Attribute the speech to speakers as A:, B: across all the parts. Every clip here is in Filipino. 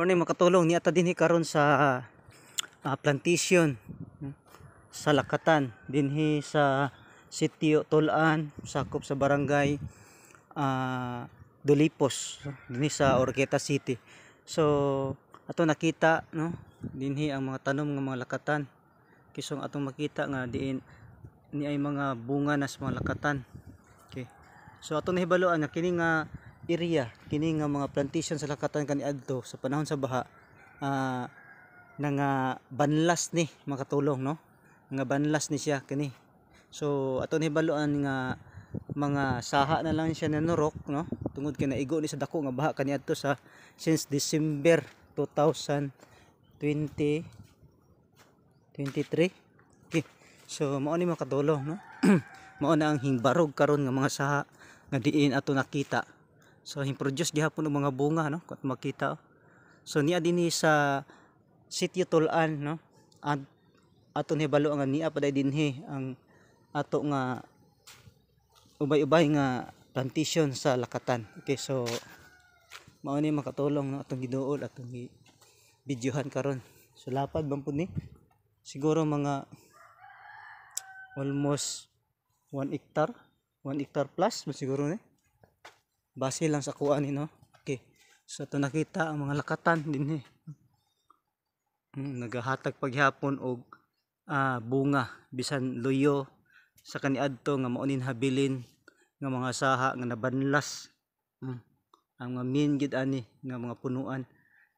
A: Morning, makatulong ni ata dinhi karon sa plantation sa Lakatan dinhi sa sitio Tulan, sakop sa barangay Dulipos dinhi sa Orqueta City. So ato nakita no dinhi ang mga tanom ng mga lakatan. Kisong atong makita nga diin ni ay mga bunga na sa mga lakatan. Okay. So ato nahibaluan nga kini nga area, kini nga mga plantation sa lakatan kaniadto sa panahon sa baha nga banlas ni makatulong no. Nga banlas ni siya kini. So ato nahibaluan nga mga saha na lang siya nanurok no. Tungod kay naigo ni sa dako nga baha kaniadto sa since December 2023. Okay. So mao ni makatulong no. Mao na ang hingbarog karon nga mga saha nga diin ato nakita. So himproduce gihapon og mga bunga no kat makita. So niya dinhi sa sitio Tulan no. At ato nihibalo nga niya paday dinhi ang ato nga ubay-ubay nga plantation sa Lakatan. Okay, so mao ni makatulong no atong giduol atong videohan karon. So lapad man pud ni. Siguro mga almost 1 hectare plus siguro ni. Base lang sa kuan ni no. Okay. So ito nakita ang mga lakatan dinhi. Nagahatag paghapon og bunga bisan luyo sa kaniadto nga maunin habilin nga mga saha nga nabanlas. Ang mga main gid ani nga mga punuan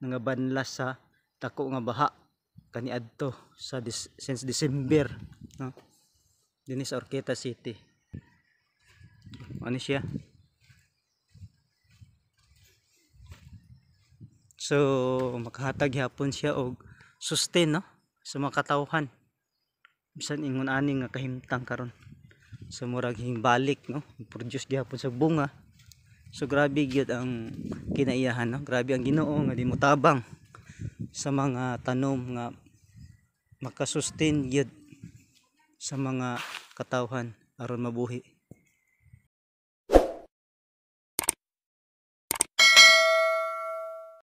A: nga banlas sa dako nga baha kaniadto sa since December no. Dinhi sa Orqueta City. Ano siya? So makahatag hapon siya og sustain no sa mga katawhan. Bisan ingon ani nga kahimtang karon. So murag hingbalik no, produce gihapon sa bunga. So grabe gyud ang kinaiyahan no. Grabe ang Ginoo nga di mo tabang sa mga tanom nga makasustain gyud sa mga katawhan aron mabuhi.